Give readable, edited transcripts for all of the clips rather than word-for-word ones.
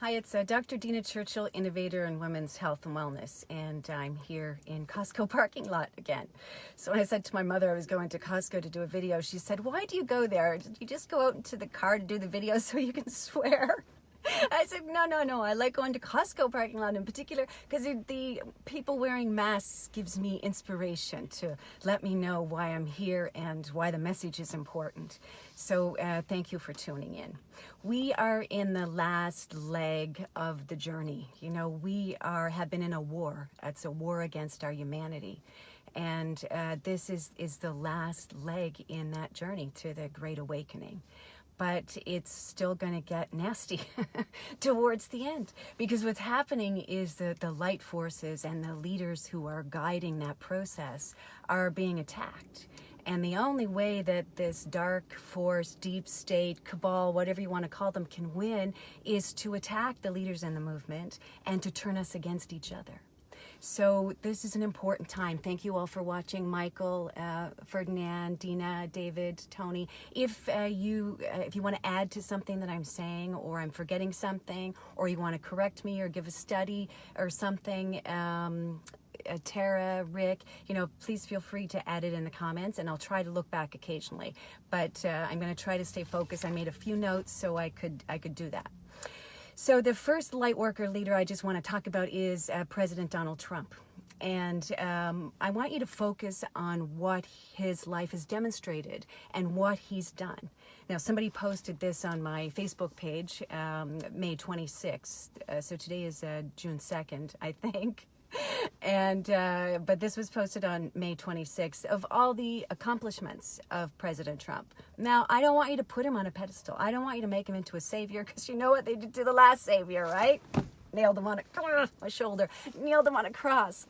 Hi, it's Dr. Dina Churchill, innovator in women's health and wellness, and I'm here in Costco parking lot again. So when I said to my mother I was going to Costco to do a video, she said, "Why do you go there? Did you just go out into the car to do the video so you can swear?" I said, no. I like going to Costco parking lot in particular because the people wearing masks gives me inspiration to let me know why I'm here and why the message is important. So thank you for tuning in. We are in the last leg of the journey. You know, we have been in a war. It's a war against our humanity. And this is the last leg in that journey to the Great Awakening. But it's still going to get nasty towards the end, because what's happening is that the light forces and the leaders who are guiding that process are being attacked. And the only way that this dark force, deep state, cabal, whatever you want to call them, can win is to attack the leaders in the movement and to turn us against each other. So this is an important time. Thank you all for watching. Michael, Ferdinand, Dina, David, Tony. If you want to add to something that I'm saying, or I'm forgetting something, or you want to correct me or give a study or something, Tara, Rick, please feel free to add it in the comments, and I'll try to look back occasionally. But I'm going to try to stay focused. I made a few notes so I could do that. So the first light worker leader I just want to talk about is President Donald Trump. And I want you to focus on what his life has demonstrated and what he's done. Now, somebody posted this on my Facebook page, May 26th. So today is June 2nd, I think. And but this was posted on May 26th, of all the accomplishments of President Trump. Now, I don't want you to put him on a pedestal. I don't want you to make him into a savior, because you know what they did to the last savior, right? Nailed him on my shoulder, nailed him on a cross.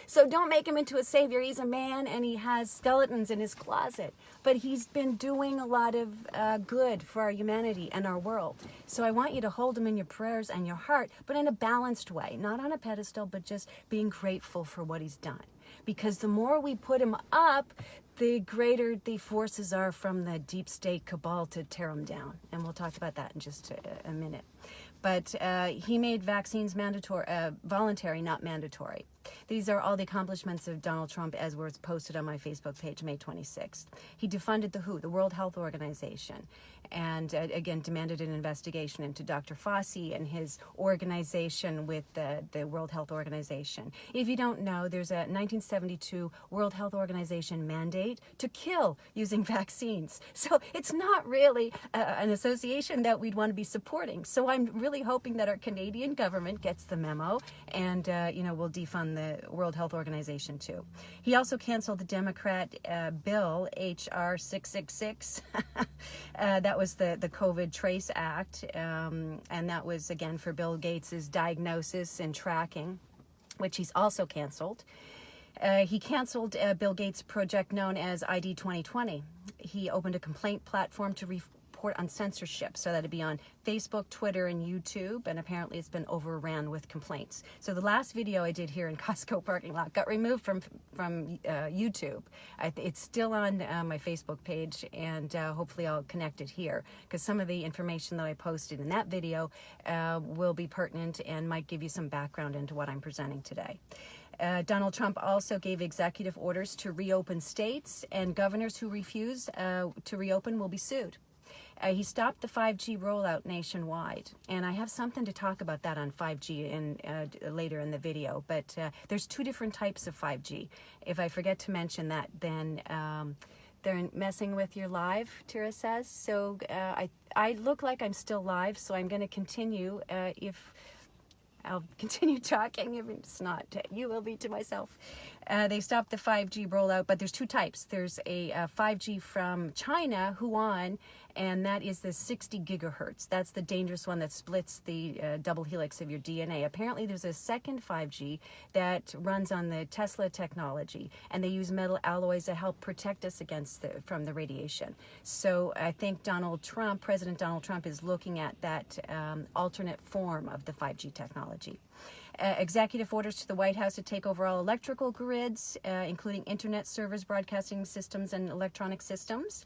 So don't make him into a savior. He's a man and he has skeletons in his closet, but he's been doing a lot of good for our humanity and our world. So I want you to hold him in your prayers and your heart, but in a balanced way, not on a pedestal, but just being grateful for what he's done. Because the more we put him up, the greater the forces are from the deep state cabal to tear him down. And we'll talk about that in just a minute. But he made vaccines mandatory, voluntary, not mandatory. These are all the accomplishments of Donald Trump, as was posted on my Facebook page, May 26th. He defunded the WHO, the World Health Organization, and again demanded an investigation into Dr. Fauci and his organization with the World Health Organization. If you don't know, there's a 1972 World Health Organization mandate to kill using vaccines. So it's not really an association that we'd want to be supporting. So I'm really hoping that our Canadian government gets the memo and, will defund the World Health Organization too. He also canceled the Democrat bill, H.R. 666. That was the COVID Trace Act. And that was, again, for Bill Gates's diagnosis and tracking, which he's also canceled. He canceled Bill Gates' project known as ID 2020. He opened a complaint platform to report on censorship, so that'd be on Facebook, Twitter, and YouTube, and apparently it's been overran with complaints. So the last video I did here in Costco parking lot got removed from YouTube. It's still on my Facebook page, and hopefully I'll connect it here, because some of the information that I posted in that video will be pertinent and might give you some background into what I'm presenting today. Donald Trump also gave executive orders to reopen states, and governors who refuse to reopen will be sued. He stopped the 5G rollout nationwide, and I have something to talk about that on 5G later in the video, but there's two different types of 5G. If I forget to mention that, then they're messing with your live, Tara says. So I look like I'm still live, so I'm going to continue. I'll continue talking. If it's not, you will be to myself. They stopped the 5G rollout, but there's two types. There's a 5G from China, Huan, and that is the 60 gigahertz. That's the dangerous one that splits the double helix of your DNA. Apparently, there's a second 5G that runs on the Tesla technology, and they use metal alloys to help protect us from the radiation. So I think President Donald Trump is looking at that alternate form of the 5G technology. Executive orders to the White House to take over all electrical grids, including internet servers, broadcasting systems, and electronic systems.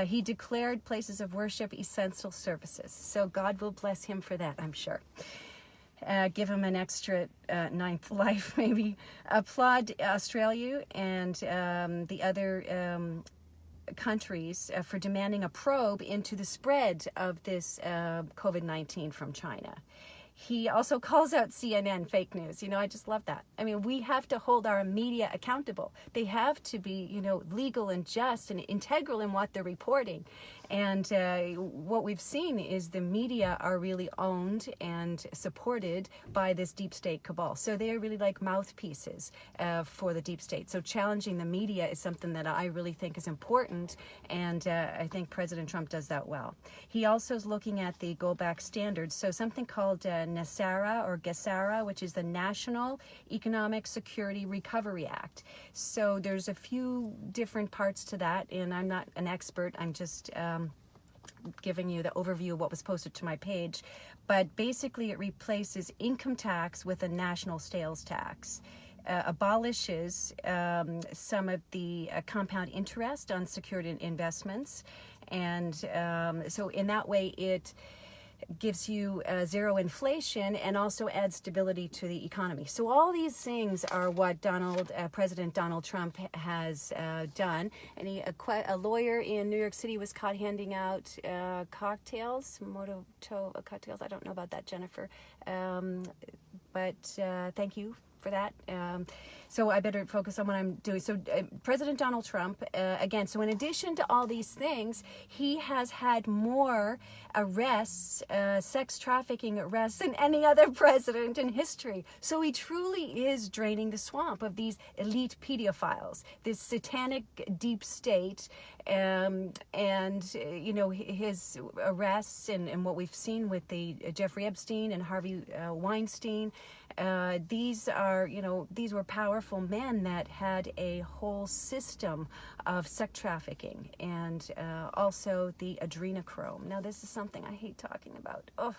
He declared places of worship essential services. So God will bless him for that, I'm sure. Give him an extra ninth life, maybe. Applaud Australia and the other countries for demanding a probe into the spread of this COVID-19 from China. He also calls out CNN fake news. You know, I just love that. I mean, we have to hold our media accountable. They have to be, you know, legal and just and integral in what they're reporting. And what we've seen is the media are really owned and supported by this deep state cabal. So they are really like mouthpieces for the deep state. So challenging the media is something that I really think is important. And I think President Trump does that well. He also is looking at the Go Back standards. So something called NESARA or GESARA, which is the National Economic Security Recovery Act. So there's a few different parts to that, and I'm not an expert. I'm just giving you the overview of what was posted to my page. But basically it replaces income tax with a national sales tax. Abolishes some of the compound interest on secured investments. And so in that way it gives you zero inflation and also adds stability to the economy. So all these things are what President Donald Trump has done. And a lawyer in New York City was caught handing out cocktails, Molotov cocktails. I don't know about that, Jennifer. But thank you for that. So I better focus on what I'm doing. So President Donald Trump, again, so in addition to all these things, he has had more arrests, sex trafficking arrests than any other president in history. So he truly is draining the swamp of these elite pedophiles, this satanic deep state, and you know, his arrests and what we've seen with the Jeffrey Epstein and Harvey Weinstein. These are, you know, these were powerful men that had a whole system of sex trafficking, and also the adrenochrome. Now, this is something I hate talking about. Oh.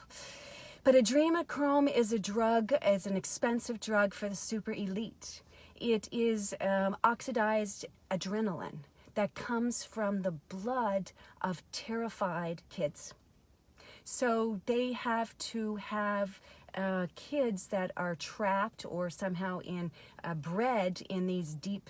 But adrenochrome is a drug, is an expensive drug for the super elite. It is oxidized adrenaline that comes from the blood of terrified kids. So they have to have kids that are trapped or somehow bred in these deep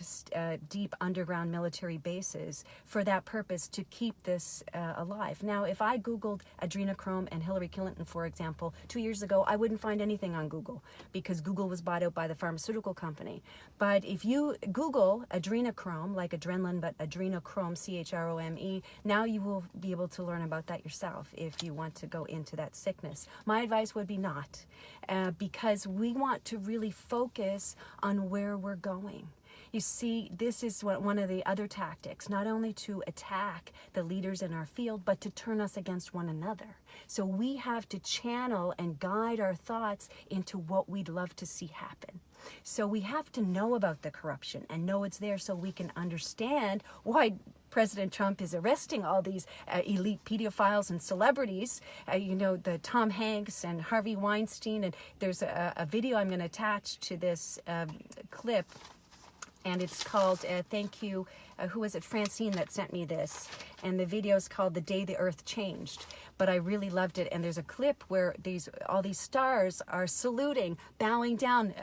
underground military bases for that purpose, to keep this alive. Now, if I Googled adrenochrome and Hillary Clinton, for example, 2 years ago, I wouldn't find anything on Google because Google was bought out by the pharmaceutical company. But if you Google adrenochrome, like adrenaline, but adrenochrome, CHROME, now you will be able to learn about that yourself if you want to go into that sickness. My advice would be not. Because we want to really focus on where we're going. You see, this is one of the other tactics, not only to attack the leaders in our field, but to turn us against one another. So we have to channel and guide our thoughts into what we'd love to see happen. So we have to know about the corruption and know it's there so we can understand why President Trump is arresting all these elite pedophiles and celebrities, you know, the Tom Hanks and Harvey Weinstein. And there's a video I'm going to attach to this clip, and it's called, thank you, who was it, Francine, that sent me this. And the video is called The Day the Earth Changed. But I really loved it. And there's a clip where all these stars are saluting, bowing down.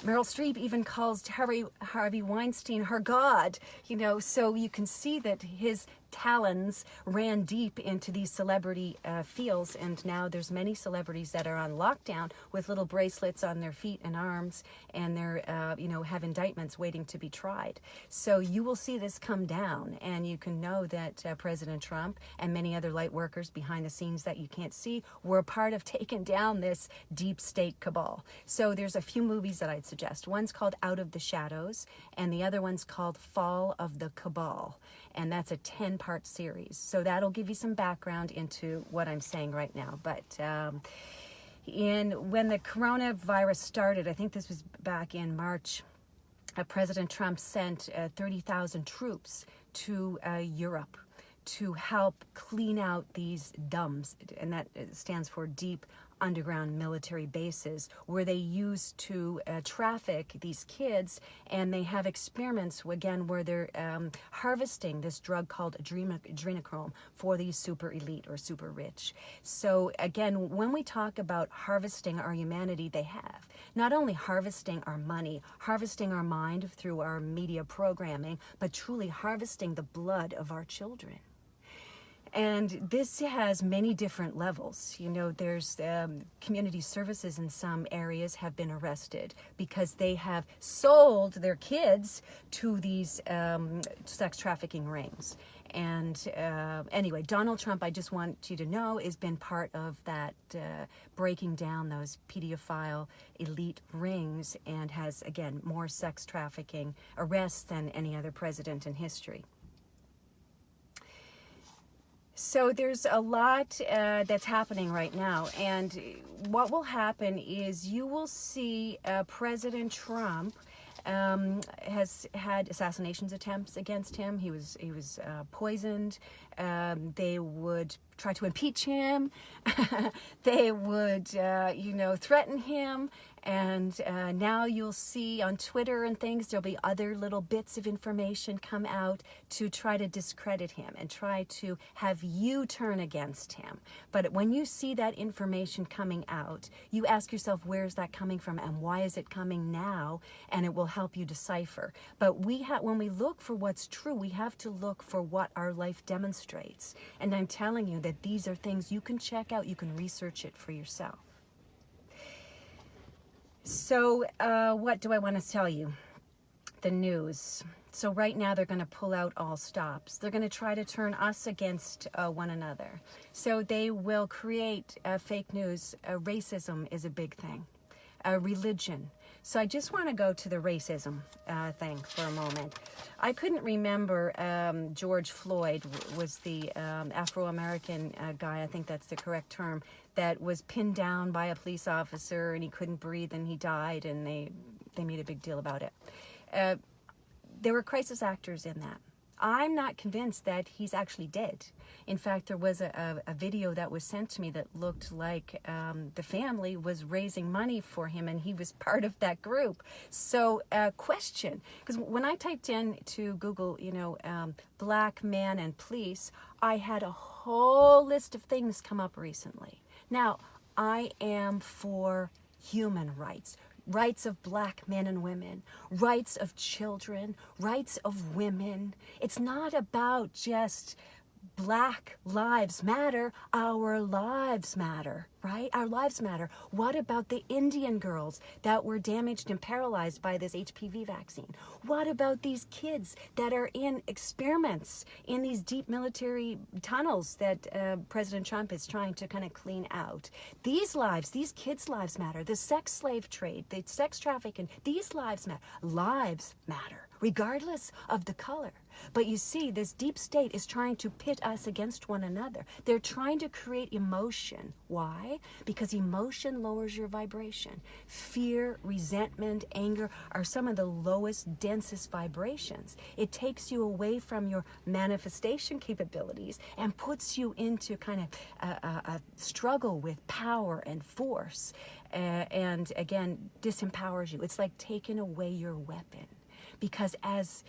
Meryl Streep even calls Harvey Weinstein her god, you know, so you can see that his talons ran deep into these celebrity fields, and now there's many celebrities that are on lockdown with little bracelets on their feet and arms, and they're, you know, have indictments waiting to be tried. So you will see this come down, and you can know that President Trump and many other light workers behind the scenes that you can't see were a part of taking down this deep state cabal. So there's a few movies that I'd suggest. One's called Out of the Shadows, and the other one's called Fall of the Cabal. And that's a 10-part series. So that'll give you some background into what I'm saying right now. But when the coronavirus started, I think this was back in March, President Trump sent 30,000 troops to Europe to help clean out these DUMBs, and that stands for deep underground military bases where they use to traffic these kids, and they have experiments again where they're harvesting this drug called adrenochrome for these super elite or super rich. So again, when we talk about harvesting our humanity, they have not only harvesting our money, harvesting our mind through our media programming, but truly harvesting the blood of our children. And this has many different levels. You know, there's community services in some areas have been arrested because they have sold their kids to these sex trafficking rings. And anyway, Donald Trump, I just want you to know, has been part of that breaking down those pedophile elite rings, and has, again, more sex trafficking arrests than any other president in history. So there's a lot that's happening right now, and what will happen is you will see President Trump has had assassinations attempts against him. He was poisoned. They would try to impeach him. They would, threaten him. And now you'll see on Twitter and things, there'll be other little bits of information come out to try to discredit him and try to have you turn against him. But when you see that information coming out, you ask yourself, where's that coming from and why is it coming now? And it will help you decipher. But when we look for what's true, we have to look for what our life demonstrates. And I'm telling you that these are things you can check out, you can research it for yourself. So what do I want to tell you? The news. So right now they're going to pull out all stops. They're going to try to turn us against one another. So they will create fake news. Racism is a big thing. Religion. So I just want to go to the racism thing for a moment. I couldn't remember George Floyd was the Afro-American guy, I think that's the correct term, that was pinned down by a police officer and he couldn't breathe and he died, and they made a big deal about it. There were crisis actors in that. I'm not convinced that he's actually dead. In fact, there was a video that was sent to me that looked like the family was raising money for him and he was part of that group. So question, because when I typed in to Google, black man and police, I had a whole list of things come up recently. Now, I am for human rights. Rights of black men and women, rights of children, rights of women. It's not about just Black Lives Matter. Our lives matter, right? Our lives matter. What about the Indian girls that were damaged and paralyzed by this HPV vaccine? What about these kids that are in experiments in these deep military tunnels that President Trump is trying to kind of clean out? These lives, these kids' lives matter. The sex slave trade, the sex trafficking, these lives matter. Lives matter, regardless of the color. But you see, this deep state is trying to pit us against one another. They're trying to create emotion. Why? Because emotion lowers your vibration. Fear, resentment, anger are some of the lowest, densest vibrations. It takes you away from your manifestation capabilities and puts you into kind of a struggle with power and force. And again, disempowers you. It's like taking away your weapon. Because as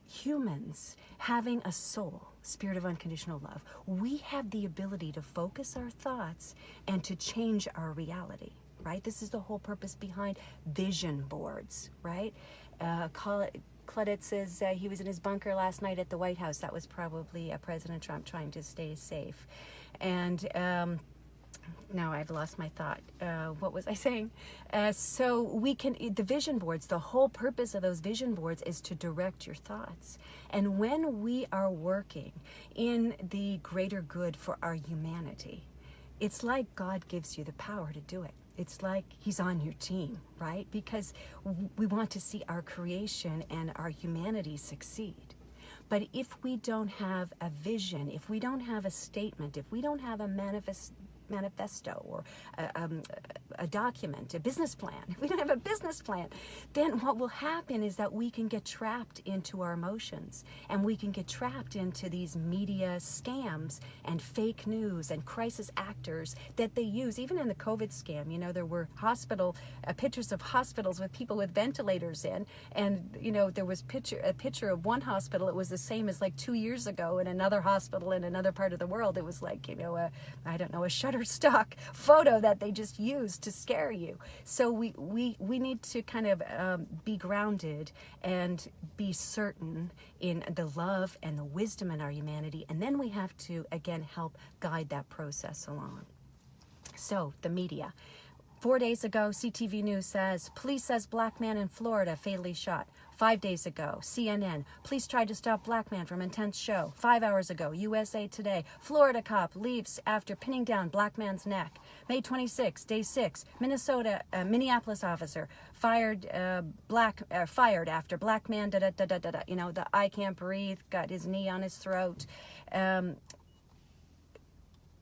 humans, having a soul, spirit of unconditional love, we have the ability to focus our thoughts and to change our reality, right? This is the whole purpose behind vision boards, right? Claudette says he was in his bunker last night at the White House. That was probably President Trump trying to stay safe. And now I've lost my thought. What was I saying? So we can, the vision boards, the whole purpose of those vision boards is to direct your thoughts. And when we are working in the greater good for our humanity, it's like God gives you the power to do it. It's like he's on your team, right? Because we want to see our creation and our humanity succeed. But if we don't have a vision, if we don't have a statement, if we don't have a manifesto or a document, a business plan, if we don't have a business plan, then what will happen is that we can get trapped into our emotions, and we can get trapped into these media scams and fake news and crisis actors that they use. Even in the COVID scam, you know, there were pictures of hospitals with people with ventilators in, and you know, there was a picture of one hospital. It was the same as like 2 years ago in another hospital in another part of the world. It was like, you know, a Shutterstock photo that they just used to scare you. So we need to kind of be grounded and be certain in the love and the wisdom in our humanity, and then we have to again help guide that process along. So the media. 4 days ago, CTV News says, police says black man in Florida fatally shot. 5 days ago, CNN, police tried to stop black man from intense show. 5 hours ago, USA Today, Florida cop leaves after pinning down black man's neck. May 26, day 6, Minneapolis officer fired after black man, you know, the I can't breathe, got his knee on his throat.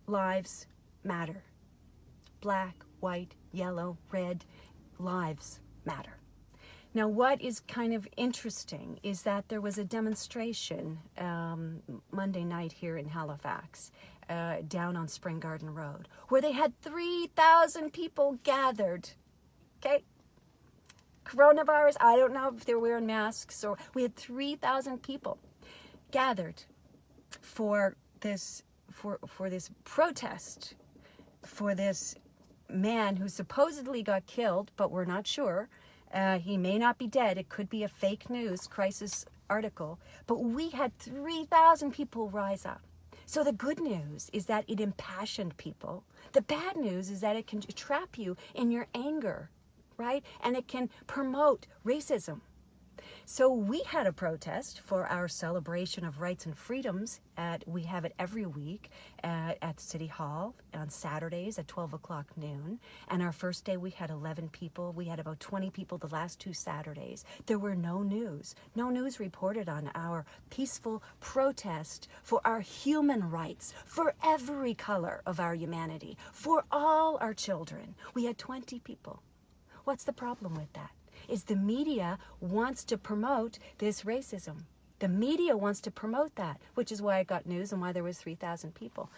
Lives matter. Black, white, yellow, red, lives matter. Now, what is kind of interesting is that there was a demonstration Monday night here in Halifax, down on Spring Garden Road, where they had 3,000 people gathered. Okay? Coronavirus, I don't know if they're wearing masks, or we had 3,000 people gathered for this protest, for this man who supposedly got killed, but we're not sure. He may not be dead. It could be a fake news crisis article. But we had 3,000 people rise up. So the good news is that it impassioned people. The bad news is that it can trap you in your anger, right? And it can promote racism. So we had a protest for our celebration of rights and freedoms. We have it every week at City Hall on Saturdays at 12 o'clock noon. And our first day we had 11 people. We had about 20 people the last 2 Saturdays. There were no news reported on our peaceful protest for our human rights, for every color of our humanity, for all our children. We had 20 people. What's the problem with that? Is the media wants to promote this racism. The media wants to promote that, which is why I got news and why there was 3,000 people.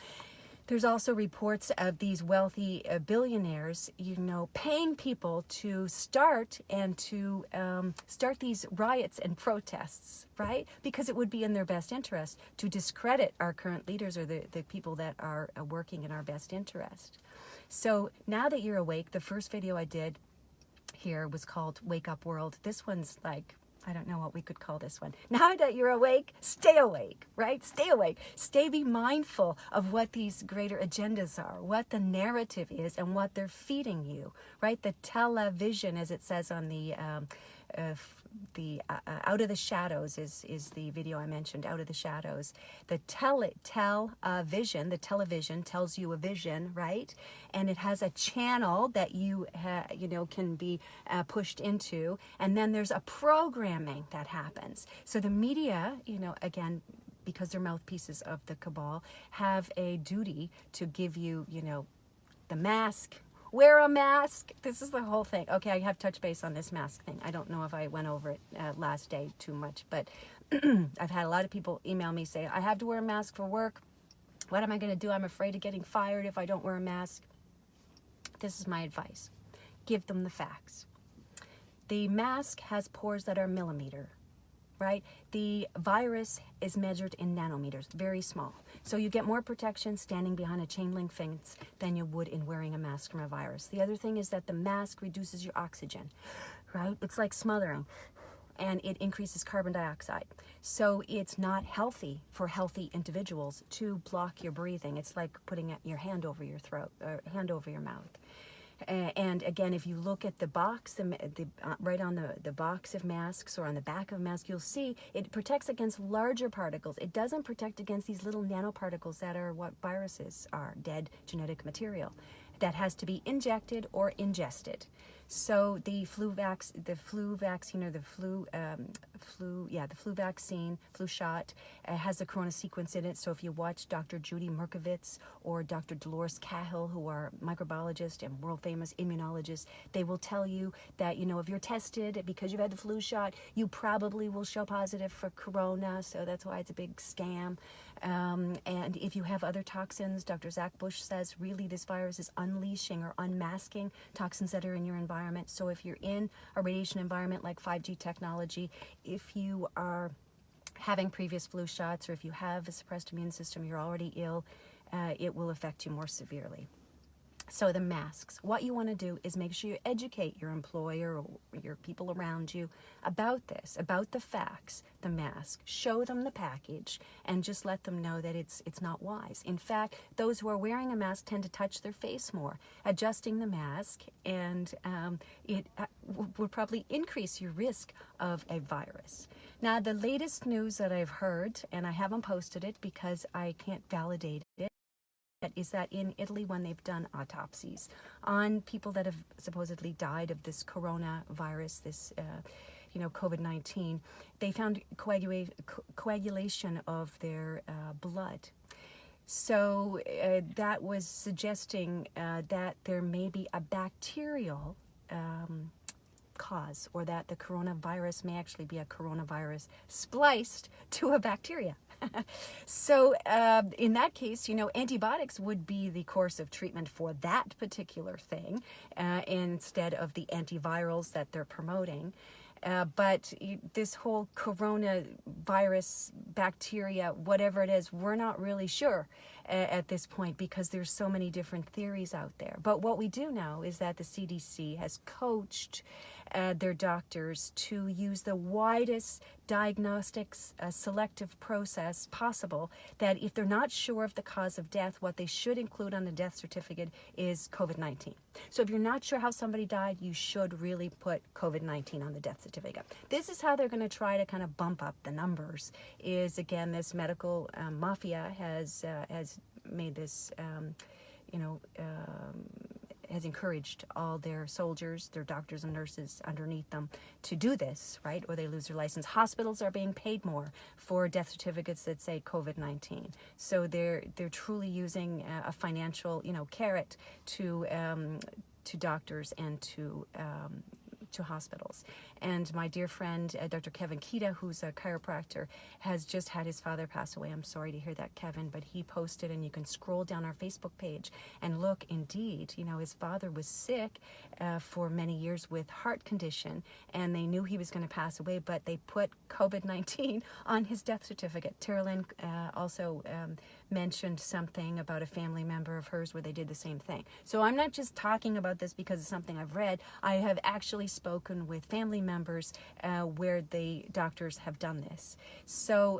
There's also reports of these wealthy billionaires, you know, paying people to start these riots and protests, right? Because it would be in their best interest to discredit our current leaders or the people that are working in our best interest. So now that you're awake, the first video I did here was called Wake Up World. This one's like, I don't know what we could call this one. Now that you're awake, stay awake, right? Stay awake. Be mindful of what these greater agendas are, what the narrative is, and what they're feeding you, right? The television, as it says on the Out of the Shadows is the video I mentioned, Out of the Shadows. The television tells you a vision, right? And it has a channel that you can be pushed into, and then there's a programming that happens. So the media, again, because they're mouthpieces of the cabal, have a duty to give you, the mask. Wear a mask. This is the whole thing. Okay, I have touch base on this mask thing. I don't know if I went over it last day too much, but I've had a lot of people email me say, I have to wear a mask for work. What am I going to do? I'm afraid of getting fired if I don't wear a mask. This is my advice. Give them the facts. The mask has pores that are millimeter, right? The virus is measured in nanometers, very small. So you get more protection standing behind a chain link fence than you would in wearing a mask from a virus. The other thing is that the mask reduces your oxygen, right? It's like smothering, and it increases carbon dioxide. So it's not healthy for healthy individuals to block your breathing. It's like putting your hand over your throat or hand over your mouth. And again, if you look at the box, right on the box of masks or on the back of a mask, you'll see it protects against larger particles. It doesn't protect against these little nanoparticles that are what viruses are, dead genetic material. that has to be injected or ingested. So the flu vaccine, or the flu vaccine, flu shot, has the corona sequence in it. So if you watch Dr. Judy Merkovits or Dr. Dolores Cahill, who are microbiologists and world famous immunologists, they will tell you that, if you're tested because you've had the flu shot, you probably will show positive for corona. So that's why it's a big scam. And if you have other toxins, Dr. Zach Bush says really this virus is unleashing or unmasking toxins that are in your environment. So if you're in a radiation environment like 5G technology, if you are having previous flu shots, or if you have a suppressed immune system, you're already ill, it will affect you more severely. So the masks, what you want to do is make sure you educate your employer or your people around you about this, about the facts, the mask, show them the package, and just let them know that it's not wise. In fact, those who are wearing a mask tend to touch their face more. Adjusting the mask, and it would probably increase your risk of a virus. Now, the latest news that I've heard, and I haven't posted it because I can't validate it, is that in Italy, when they've done autopsies on people that have supposedly died of this coronavirus, this COVID-19, they found coagulation of their blood. So that was suggesting that there may be a bacterial cause, or that the coronavirus may actually be a coronavirus spliced to a bacteria. So in that case, antibiotics would be the course of treatment for that particular thing instead of the antivirals that they're promoting. But this whole coronavirus bacteria, whatever it is, we're not really sure at this point because there's so many different theories out there. But what we do know is that the CDC has coached their doctors to use the widest diagnostics selective process possible, that if they're not sure of the cause of death, what they should include on the death certificate is COVID-19. So if you're not sure how somebody died, you should really put COVID-19 on the death certificate. This is how they're going to try to kind of bump up the numbers, is again, this medical mafia has made this, has encouraged all their soldiers, their doctors and nurses underneath them to do this, right? Or they lose their license. Hospitals are being paid more for death certificates that say COVID-19. So they're truly using a financial, carrot to doctors and to hospitals. And my dear friend, Dr. Kevin Kita, who's a chiropractor, has just had his father pass away. I'm sorry to hear that, Kevin, but he posted, and you can scroll down our Facebook page and look, indeed, his father was sick for many years with heart condition, and they knew he was going to pass away, but they put COVID-19 on his death certificate. Tara Lynn also mentioned something about a family member of hers where they did the same thing. So I'm not just talking about this because it's something I've read. I have actually spoken with family members where the doctors have done this. So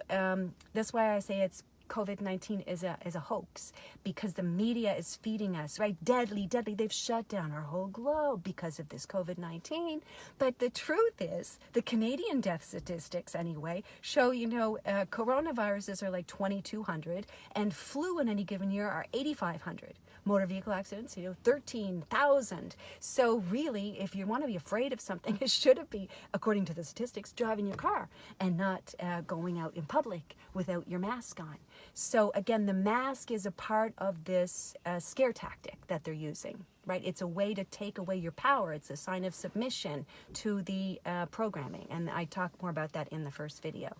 that's why I say it's COVID-19 is a hoax, because the media is feeding us, right? Deadly. They've shut down our whole globe because of this COVID-19. But the truth is, the Canadian death statistics, anyway, show, coronaviruses are like 2,200, and flu in any given year are 8,500. Motor vehicle accidents, 13,000. So really, if you want to be afraid of something, it should be, according to the statistics, driving your car and not going out in public without your mask on. So again, the mask is a part of this scare tactic that they're using, right? It's a way to take away your power. It's a sign of submission to the programming. And I talked more about that in the first video.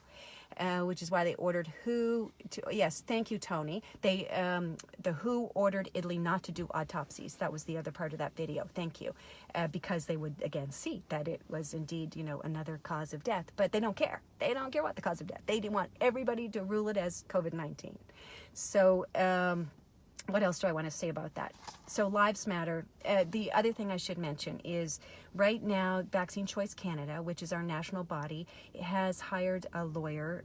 Which is why they ordered WHO to, yes, thank you, Tony. The WHO ordered Italy not to do autopsies. That was the other part of that video. Thank you. Because they would, again, see that it was indeed, another cause of death. But they don't care. They don't care what the cause of death. They want everybody to rule it as COVID-19. So, what else do I want to say about that? So lives matter. The other thing I should mention is right now, Vaccine Choice Canada, which is our national body, has hired a lawyer,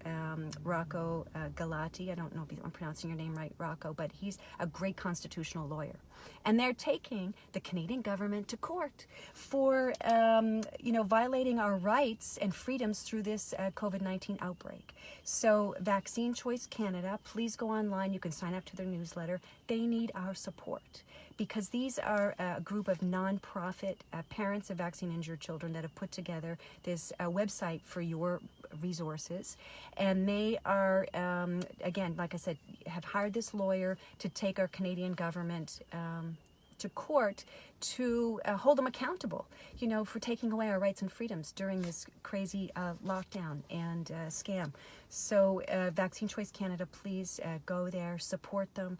Rocco Galati. I don't know if I'm pronouncing your name right, Rocco, but he's a great constitutional lawyer. And they're taking the Canadian government to court for, violating our rights and freedoms through this COVID-19 outbreak. So Vaccine Choice Canada, please go online. You can sign up to their newsletter. They need our support because these are a group of nonprofit parents of vaccine-injured children that have put together this website for your resources. And they are, again, like I said, have hired this lawyer to take our Canadian government to court to hold them accountable, for taking away our rights and freedoms during this crazy lockdown and scam. So Vaccine Choice Canada, please go there, support them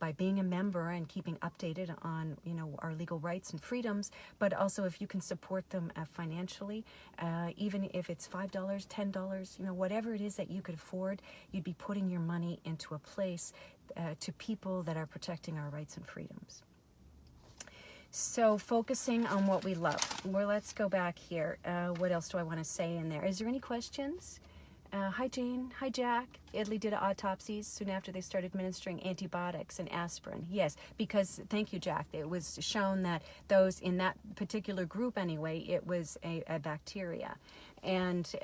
by being a member and keeping updated on, our legal rights and freedoms. But also if you can support them financially, even if it's $5, $10, whatever it is that you could afford, you'd be putting your money into a place to people that are protecting our rights and freedoms. So focusing on what we love. Well, let's go back here. What else do I want to say in there? Is there any questions? Hi, Jane. Hi, Jack. Italy did autopsies soon after they started administering antibiotics and aspirin. Yes, because, thank you, Jack, it was shown that those in that particular group anyway, it was a bacteria. And,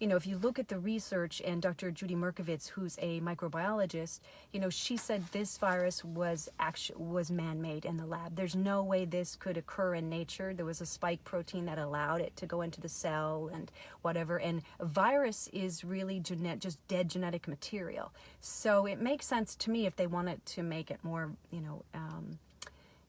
if you look at the research, and Dr. Judy Merkovits, who's a microbiologist, she said this virus was man-made in the lab. There's no way this could occur in nature. There was a spike protein that allowed it to go into the cell and whatever. And a virus is really just dead genetic material. So it makes sense to me if they wanted to make it more,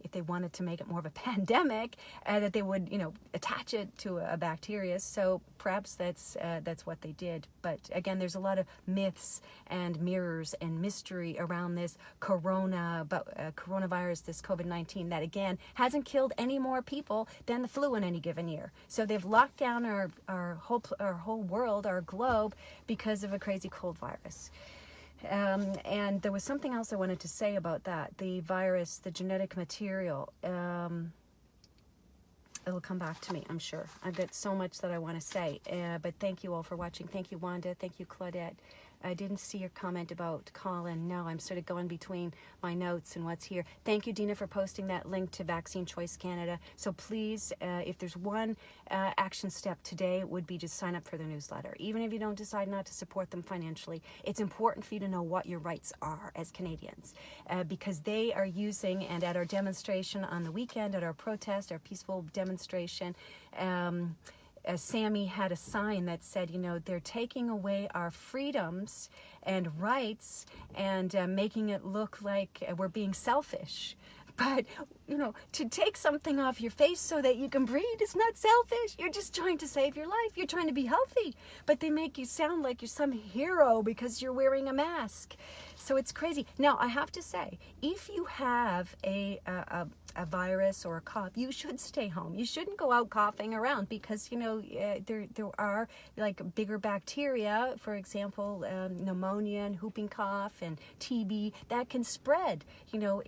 if they wanted to make it more of a pandemic, that they would, attach it to a bacteria. So perhaps that's what they did. But again, there's a lot of myths and mirrors and mystery around this coronavirus, this COVID-19, that again hasn't killed any more people than the flu in any given year. So they've locked down our whole world, our globe, because of a crazy cold virus. And there was something else I wanted to say about that. The virus, the genetic material, it'll come back to me, I'm sure. I've got so much that I want to say. But thank you all for watching. Thank you, Wanda. Thank you, Claudette. I didn't see your comment about Colin. No, I'm sort of going between my notes and what's here. Thank you, Dina, for posting that link to Vaccine Choice Canada. So please, if there's one action step today, it would be to sign up for their newsletter. Even if you don't decide not to support them financially, it's important for you to know what your rights are as Canadians, because they are using, and at our demonstration on the weekend, at our protest, our peaceful demonstration, Sammy had a sign that said, they're taking away our freedoms and rights and making it look like we're being selfish. But, to take something off your face so that you can breathe is not selfish. You're just trying to save your life. You're trying to be healthy. But they make you sound like you're some hero because you're wearing a mask. So it's crazy. Now, I have to say, if you have a virus or a cough, you should stay home. You shouldn't go out coughing around because, there are like bigger bacteria, for example, pneumonia and whooping cough and TB that can spread, in your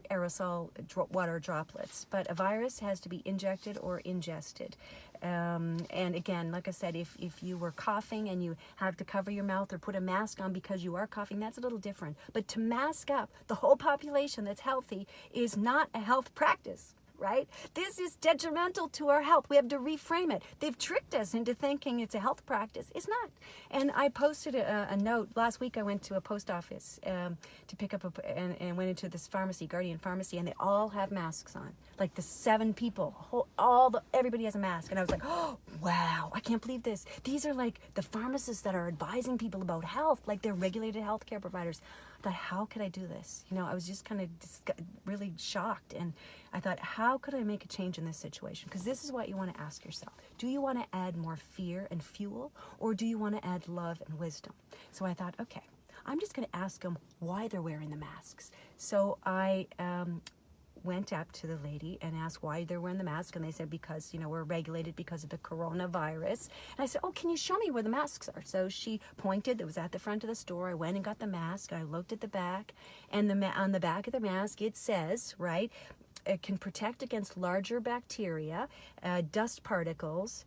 aerosol water droplets. But a virus has to be injected or ingested. And again, like I said, if you were coughing and you have to cover your mouth or put a mask on because you are coughing, that's a little different. But to mask up the whole population that's healthy is not a health practice, right? This is detrimental to our health. We have to reframe it. They've tricked us into thinking it's a health practice. It's not. And I posted a note. Last week I went to a post office to pick up and went into this pharmacy, Guardian Pharmacy, and they all have masks on. Like the 7 people, everybody has a mask. And I was like, oh, wow, I can't believe this. These are like the pharmacists that are advising people about health, like they're regulated healthcare providers. I thought, how could I do this? I was just kind of really shocked. And I thought, how could I make a change in this situation? Because this is what you want to ask yourself. Do you want to add more fear and fuel, or do you want to add love and wisdom? So I thought, okay, I'm just going to ask them why they're wearing the masks. So I went up to the lady and asked why they're wearing the mask, and they said because we're regulated because of the coronavirus. And I said, oh, can you show me where the masks are? So she pointed. It was at the front of the store. I went and got the mask. I looked at the back, and on the back of the mask it says, right, it can protect against larger bacteria, dust particles,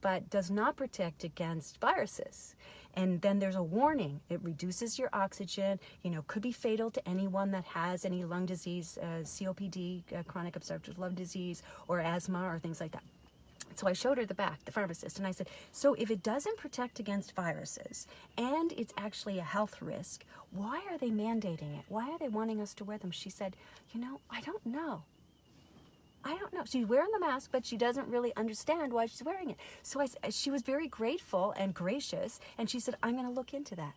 but does not protect against viruses. And then there's a warning. It reduces your oxygen, could be fatal to anyone that has any lung disease, COPD, chronic obstructive lung disease, or asthma, or things like that. So I showed her the back, the pharmacist, and I said, so if it doesn't protect against viruses and it's actually a health risk, why are they mandating it? Why are they wanting us to wear them? She said, I don't know. I don't know. She's wearing the mask, but she doesn't really understand why she's wearing it. So she was very grateful and gracious, and she said, I'm going to look into that.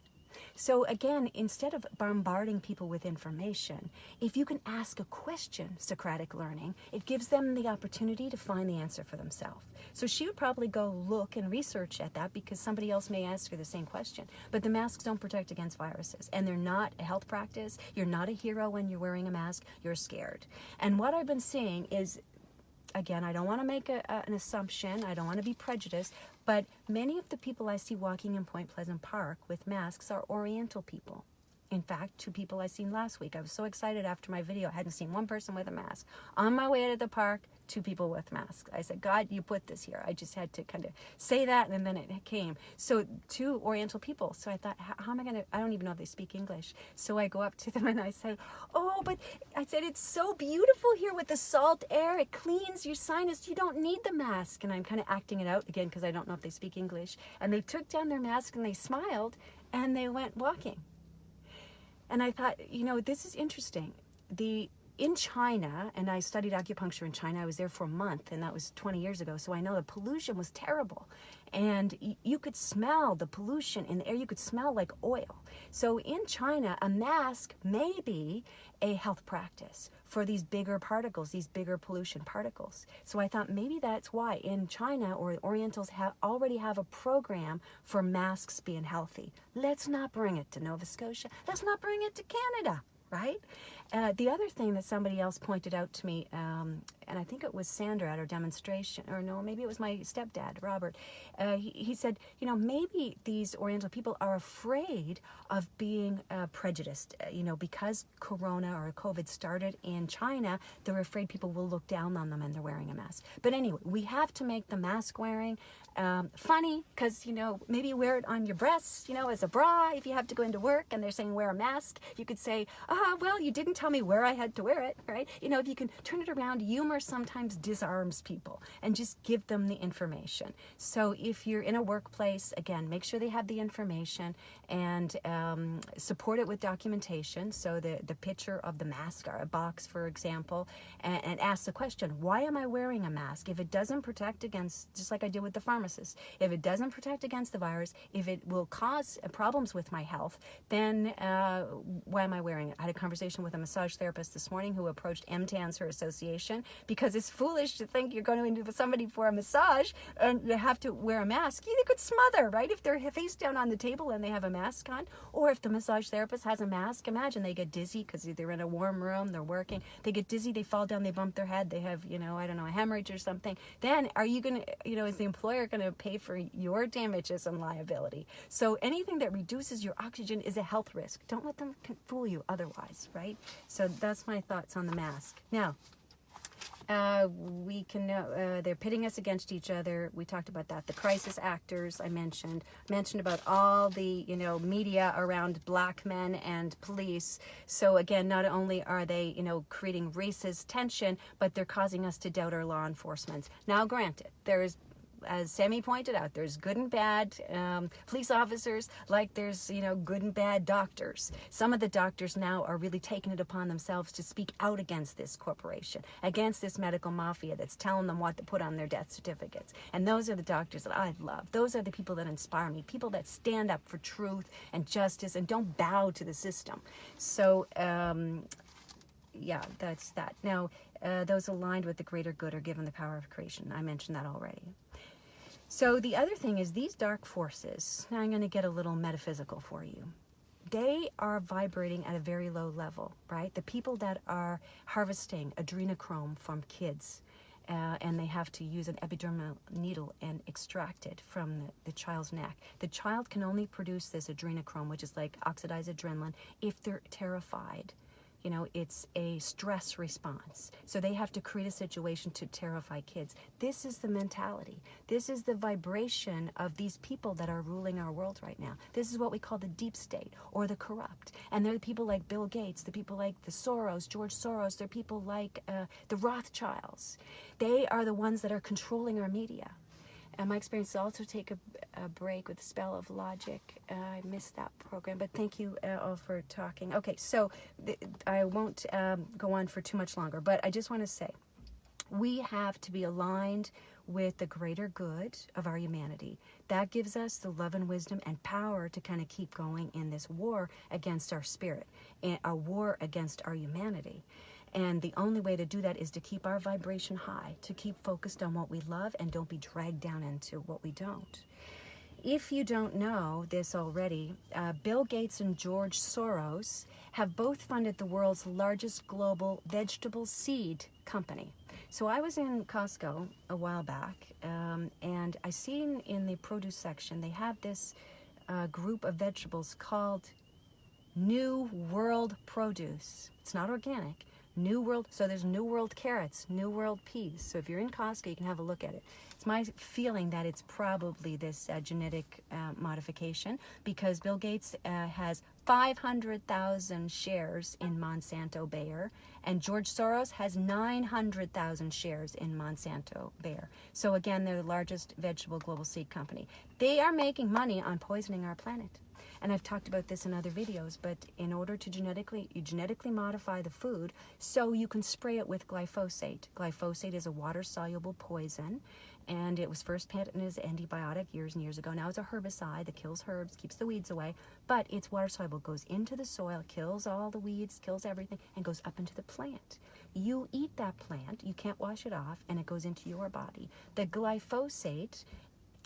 So again, instead of bombarding people with information, if you can ask a question, Socratic learning, it gives them the opportunity to find the answer for themselves. So she would probably go look and research at that because somebody else may ask her the same question. But the masks don't protect against viruses, and they're not a health practice. You're not a hero when you're wearing a mask. You're scared. And what I've been seeing is, again, I don't want to make an assumption. I don't want to be prejudiced, but many of the people I see walking in Point Pleasant Park with masks are Oriental people. In fact, 2 people I seen last week. I was so excited after my video. I hadn't seen one person with a mask. On my way to the park, 2 people with masks. I said, God, you put this here. I just had to kind of say that, and then it came. So 2 Oriental people. So I thought, how am I going to, I don't even know if they speak English. So I go up to them and I say, oh, but I said, it's so beautiful here with the salt air. It cleans your sinus. You don't need the mask. And I'm kind of acting it out again because I don't know if they speak English. And they took down their mask and they smiled and they went walking. And I thought, this is interesting. In China, and I studied acupuncture in China, I was there for a month, and that was 20 years ago, so I know the pollution was terrible. And you could smell the pollution in the air. You could smell like oil. So in China, a mask may be a health practice for these bigger particles, these bigger pollution particles. So I thought maybe that's why in China, or the Orientals already have a program for masks being healthy. Let's not bring it to Nova Scotia. Let's not bring it to Canada, right? The other thing that somebody else pointed out to me, and I think it was Sandra at her demonstration, or no, maybe it was my stepdad, Robert. He said, maybe these Oriental people are afraid of being prejudiced. Because Corona or COVID started in China, they're afraid people will look down on them and they're wearing a mask. But anyway, we have to make the mask wearing funny, because, maybe wear it on your breasts, as a bra if you have to go into work and they're saying wear a mask. You could say, well, you didn't tell me where I had to wear it, right? If you can turn it around, humor sometimes disarms people, and just give them the information. So if you're in a workplace, again, make sure they have the information and support it with documentation. So the picture of the mask or a box, for example, and ask the question, why am I wearing a mask? If it doesn't protect against, just like I did with the pharmacist, if it doesn't protect against the virus, if it will cause problems with my health, then why am I wearing it? I had a conversation with a massage therapist this morning who approached MTANs, her association, because it's foolish to think you're going to somebody for a massage and you have to wear a mask. They could smother, right? If they're face down on the table and they have a mask on, or if the massage therapist has a mask, imagine they get dizzy because they're in a warm room, they're working, they get dizzy, they fall down, they bump their head, they have, a hemorrhage or something. Then are you going to, is the employer going to pay for your damages and liability? So anything that reduces your oxygen is a health risk. Don't let them fool you otherwise, right? So that's my thoughts on the mask. Now, they're pitting us against each other. We talked about that. The crisis actors I mentioned about all the, media around black men and police. So again, not only are they, creating racist tension, but they're causing us to doubt our law enforcement. Now, granted, there's, as Sammy pointed out, there's good and bad police officers, like there's, good and bad doctors. Some of the doctors now are really taking it upon themselves to speak out against this corporation, against this medical mafia that's telling them what to put on their death certificates. And those are the doctors that I love. Those are the people that inspire me, people that stand up for truth and justice and don't bow to the system. So, yeah, that's that. Now, those aligned with the greater good are given the power of creation. I mentioned that already. So the other thing is these dark forces, now I'm going to get a little metaphysical for you. They are vibrating at a very low level, right? The people that are harvesting adrenochrome from kids, and they have to use an epidermal needle and extract it from the child's neck. The child can only produce this adrenochrome, which is like oxidized adrenaline, if they're terrified You know, it's a stress response. So they have to create a situation to terrify kids. This is the mentality. This is the vibration of these people that are ruling our world right now. This is what we call the deep state or the corrupt. And they're the people like Bill Gates, the people like the Soros, George Soros, they're people like the Rothschilds. They are the ones that are controlling our media. And my experience is also take a break with Spell of Logic. I missed that program, but thank you all for talking. Okay, so I won't go on for too much longer, but I just want to say we have to be aligned with the greater good of our humanity. That gives us the love and wisdom and power to kind of keep going in this war against our spirit, and a war against our humanity. And the only way to do that is to keep our vibration high, to keep focused on what we love and don't be dragged down into what we don't. If you don't know this already, Bill Gates and George Soros have both funded the world's largest global vegetable seed company. So I was in Costco a while back, and I seen in the produce section, they have this group of vegetables called New World Produce. It's not organic. New World, so there's New World carrots, New World peas. So if you're in Costco, you can have a look at it. It's my feeling that it's probably this genetic modification, because Bill Gates has 500,000 shares in Monsanto Bayer, and George Soros has 900,000 shares in Monsanto Bayer. So again, they're the largest vegetable global seed company. They are making money on poisoning our planet. And I've talked about this in other videos, but in order to genetically modify the food so you can spray it with glyphosate. Glyphosate is a water-soluble poison, and it was first patented as antibiotic years and years ago. Now it's a herbicide that kills herbs, keeps the weeds away, but it's water-soluble, goes into the soil, kills all the weeds, kills everything, and goes up into the plant. You eat that plant, you can't wash it off, and it goes into your body. The glyphosate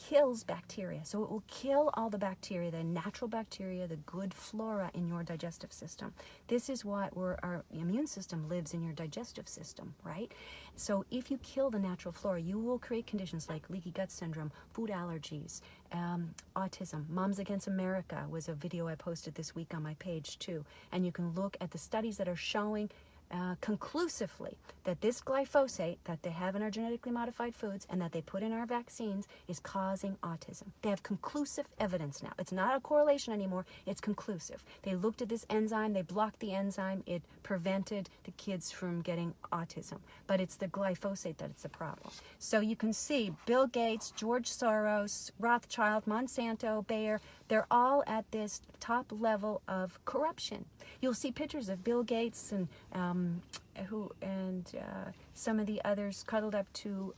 kills bacteria. So it will kill all the bacteria, the natural bacteria, the good flora in your digestive system. This is where our immune system lives, in your digestive system, right? So if you kill the natural flora, you will create conditions like leaky gut syndrome, food allergies, autism. Moms Against America was a video I posted this week on my page too. And you can look at the studies that are showing conclusively that this glyphosate that they have in our genetically modified foods and that they put in our vaccines is causing autism. They have conclusive evidence now. It's not a correlation anymore, it's conclusive. They looked at this enzyme, they blocked the enzyme, it prevented the kids from getting autism. But it's the glyphosate that it's a problem. So you can see Bill Gates, George Soros, Rothschild, Monsanto, Bayer, they're all at this top level of corruption. You'll see pictures of Bill Gates and some of the others cuddled up to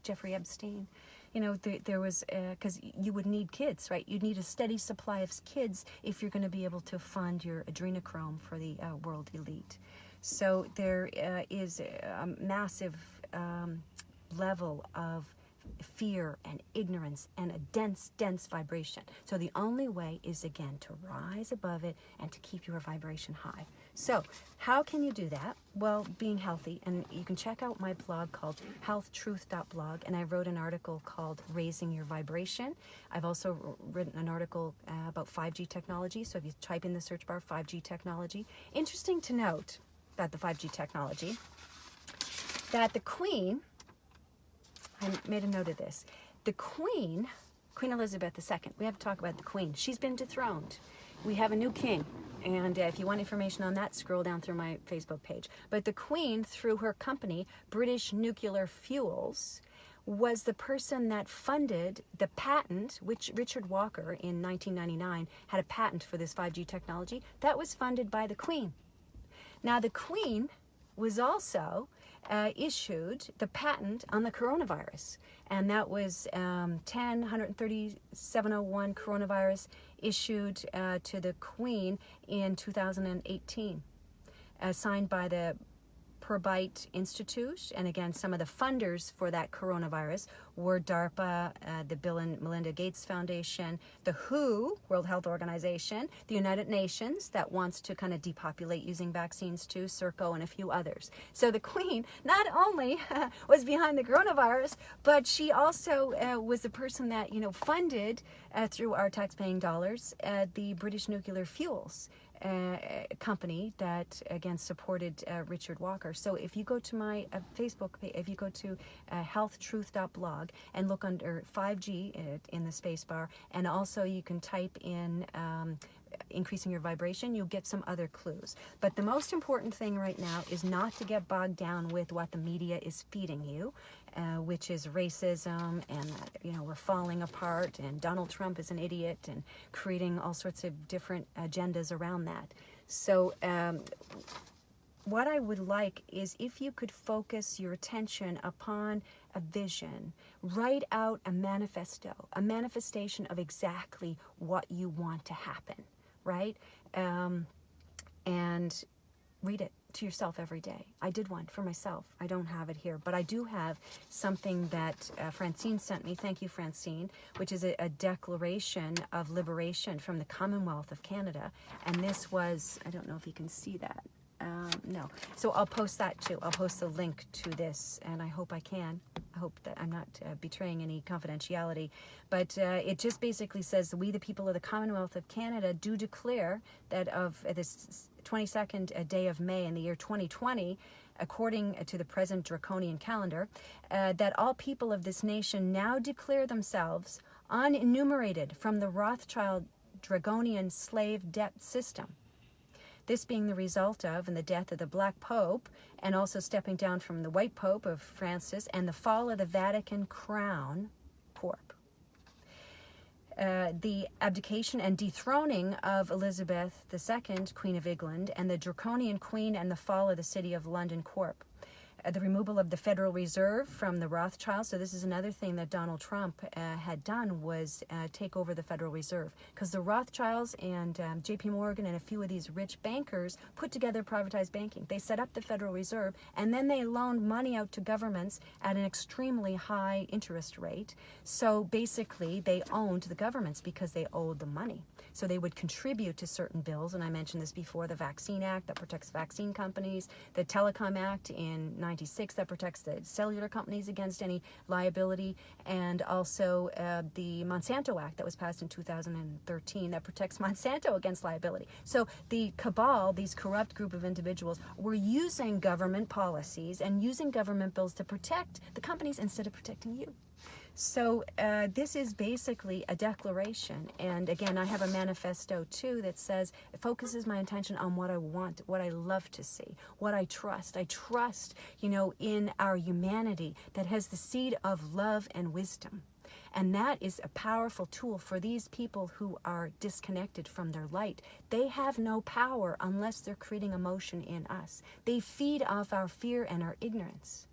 Jeffrey Epstein. You know, there was, because you would need kids, right? You'd need a steady supply of kids if you're going to be able to fund your adrenochrome for the world elite. So there is a massive level of fear and ignorance and a dense vibration. So the only way is, again, to rise above it and to keep your vibration high. So how can you do that? Well, being healthy. And you can check out my blog called healthtruth.blog, and I wrote an article called Raising Your Vibration. I've also written an article about 5G technology. So if you type in the search bar 5G technology, interesting to note about the 5G technology that the Queen, I made a note of this. The Queen Elizabeth II, we have to talk about the Queen. She's been dethroned. We have a new king. And if you want information on that, scroll down through my Facebook page. But the Queen, through her company, British Nuclear Fuels, was the person that funded the patent, which Richard Walker in 1999 had a patent for this 5G technology. That was funded by the Queen. Now, the Queen was also issued the patent on the coronavirus, and that was 10-13701 coronavirus issued to the Queen in 2018, signed by the Perbyte Institute. And again, some of the funders for that coronavirus were DARPA, the Bill and Melinda Gates Foundation, the WHO, World Health Organization, the United Nations that wants to kind of depopulate using vaccines too, CIRCO, and a few others. So the Queen not only was behind the coronavirus, but she also was the person that, you know, funded through our tax-paying dollars the British Nuclear Fuels. company that again supported Richard Walker. So if you go to my Facebook page, if you go to healthtruth.blog and look under 5G in the space bar, and also you can type in increasing your vibration, you'll get some other clues. But the most important thing right now is not to get bogged down with what the media is feeding you, which is racism, and we're falling apart, and Donald Trump is an idiot, and creating all sorts of different agendas around that. So what I would like is if you could focus your attention upon a vision, write out a manifesto, a manifestation of exactly what you want to happen, right? And read it to yourself every day. I did one for myself. I don't have it here, but I do have something that Francine sent me. Thank you, Francine, which is a declaration of liberation from the Commonwealth of Canada. And this was, I don't know if you can see that. No. So I'll post that too. I'll post the link to this, and I hope I can. I hope that I'm not betraying any confidentiality. But it just basically says, we the people of the Commonwealth of Canada do declare that of this 22nd day of May in the year 2020, according to the present draconian calendar, that all people of this nation now declare themselves unenumerated from the Rothschild draconian slave debt system. This being the result of, and the death of the Black Pope, and also stepping down from the White Pope of Francis, and the fall of the Vatican Crown Corp. The abdication and dethroning of Elizabeth II, Queen of England, and the draconian Queen, and the fall of the City of London Corp. The removal of the Federal Reserve from the Rothschilds. So this is another thing that Donald Trump had done, was take over the Federal Reserve, because the Rothschilds and JP Morgan and a few of these rich bankers put together privatized banking. They set up the Federal Reserve, and then they loaned money out to governments at an extremely high interest rate. So basically they owned the governments because they owed the money. So they would contribute to certain bills, and I mentioned this before, the Vaccine Act that protects vaccine companies, the Telecom Act in 96 that protects the cellular companies against any liability, and also the Monsanto Act that was passed in 2013 that protects Monsanto against liability. So the cabal, these corrupt group of individuals, were using government policies and using government bills to protect the companies instead of protecting you. So this is basically a declaration, and again, I have a manifesto too that says it focuses my attention on what I want, what I love to see, what I trust. I trust, in our humanity that has the seed of love and wisdom. And that is a powerful tool for these people who are disconnected from their light. They have no power unless they're creating emotion in us. They feed off our fear and our ignorance.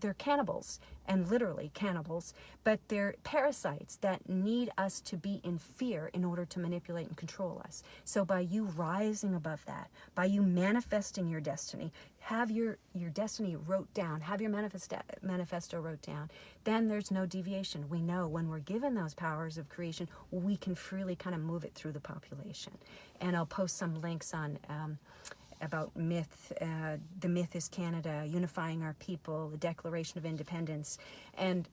They're cannibals, and literally cannibals, but they're parasites that need us to be in fear in order to manipulate and control us. So by you rising above that, by you manifesting your destiny, have your destiny wrote down, have your manifesto wrote down, then there's no deviation. We know when we're given those powers of creation, we can freely kind of move it through the population. And I'll post some links on about myth, the myth is Canada, unifying our people, the Declaration of Independence, and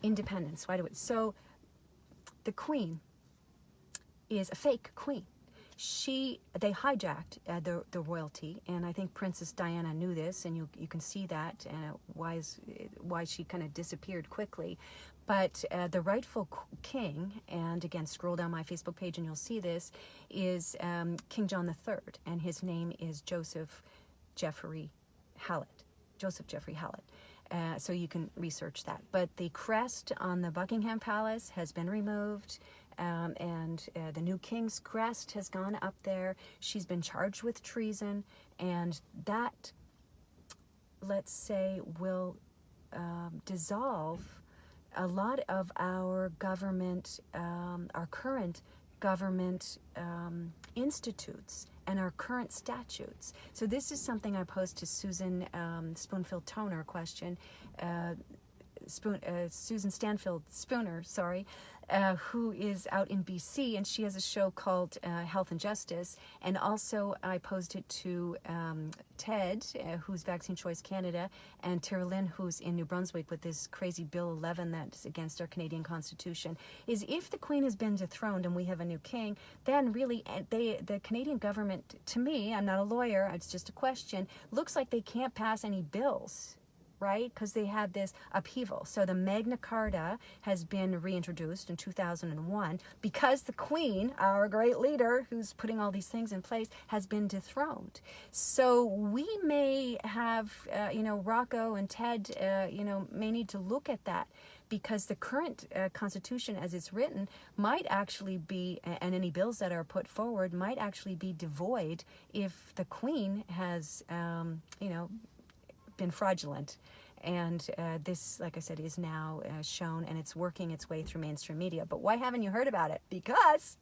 independence. Why do it? So the Queen is a fake queen. They hijacked the royalty, and I think Princess Diana knew this, and you can see that why she kind of disappeared quickly. But the rightful king, and again, scroll down my Facebook page and you'll see this, is King John III, and his name is Joseph Jeffrey Hallett. Joseph Jeffrey Hallett. So you can research that. But the crest on the Buckingham Palace has been removed, and the new king's crest has gone up there. She's been charged with treason, and that, let's say, will dissolve a lot of our government, our current government institutes and our current statutes. So this is something I posed to Susan Spoonfield Toner, question. Susan Stanfield Spooner, sorry, who is out in BC, and she has a show called Health and Justice. And also I posed it to Ted, who's Vaccine Choice Canada, and Tara Lynn, who's in New Brunswick with this crazy Bill 11 that's against our Canadian Constitution, is if the Queen has been dethroned and we have a new king, then really the Canadian government, to me, I'm not a lawyer, it's just a question, looks like they can't pass any bills, right? Because they had this upheaval. So the Magna Carta has been reintroduced in 2001 because the Queen, our great leader who's putting all these things in place, has been dethroned. So we may have, Rocco and Ted, may need to look at that, because the current Constitution as it's written might actually be, and any bills that are put forward might actually be devoid if the Queen has, been fraudulent. And this, like I said, is now shown, and it's working its way through mainstream media. But why haven't you heard about it? Because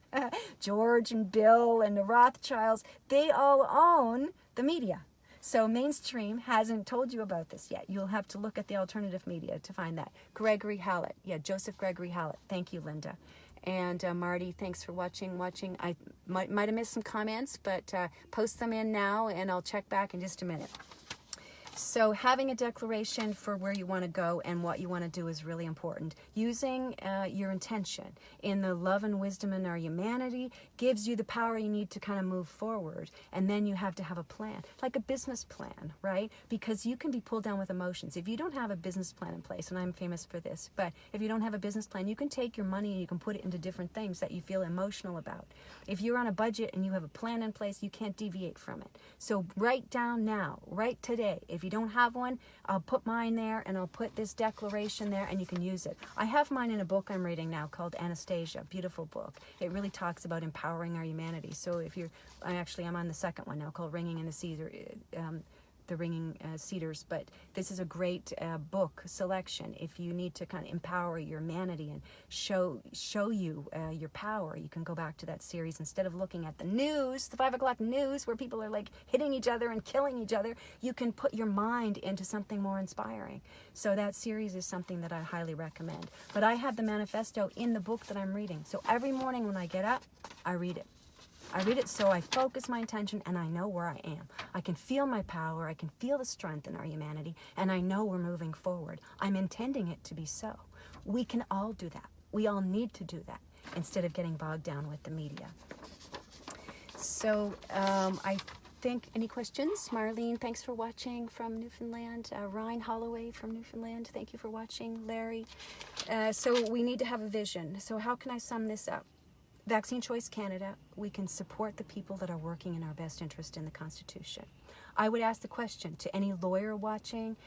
George and Bill and the Rothschilds, they all own the media. So mainstream hasn't told you about this yet. You'll have to look at the alternative media to find that. Gregory Hallett. Yeah, Joseph Gregory Hallett. Thank you, Linda. And Marty, thanks for watching. I might have missed some comments, but post them in now, and I'll check back in just a minute. So having a declaration for where you want to go and what you want to do is really important. Using your intention in the love and wisdom in our humanity gives you the power you need to kind of move forward. And then you have to have a plan, like a business plan, right? Because you can be pulled down with emotions. If you don't have a business plan in place, and I'm famous for this, but if you don't have a business plan, you can take your money and you can put it into different things that you feel emotional about. If you're on a budget and you have a plan in place, you can't deviate from it. So write down now, write today. If you don't have one, I'll put mine there, and I'll put this declaration there, and you can use it. I have mine in a book I'm reading now called Anastasia, beautiful book. It really talks about empowering our humanity. So if you're, I'm on the second one now called Ringing in the Cedar, the Ringing Cedars, but this is a great book selection. If you need to kind of empower your humanity and show you your power, you can go back to that series instead of looking at the news, the 5 o'clock news where people are like hitting each other and killing each other. You can put your mind into something more inspiring. So that series is something that I highly recommend. But I have the manifesto in the book that I'm reading. So every morning when I get up, I read it. I read it so I focus my attention and I know where I am. I can feel my power, I can feel the strength in our humanity, and I know we're moving forward. I'm intending it to be so. We can all do that. We all need to do that instead of getting bogged down with the media. So I think, any questions? Marlene, thanks for watching from Newfoundland. Ryan Holloway from Newfoundland, thank you for watching. Larry. So we need to have a vision. So how can I sum this up? Vaccine Choice Canada, we can support the people that are working in our best interest in the Constitution. I would ask the question to any lawyer watching,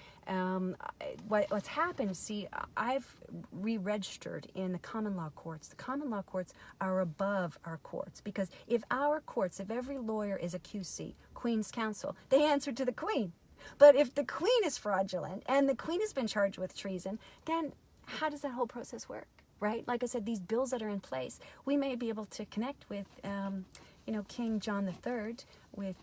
what's happened, see, I've re-registered in the common law courts. The common law courts are above our courts, because if our courts, if every lawyer is a QC, Queen's Counsel, they answer to the Queen. But if the Queen is fraudulent and the Queen has been charged with treason, then how does that whole process work? Right? Like I said, these bills that are in place, we may be able to connect with, King John III, with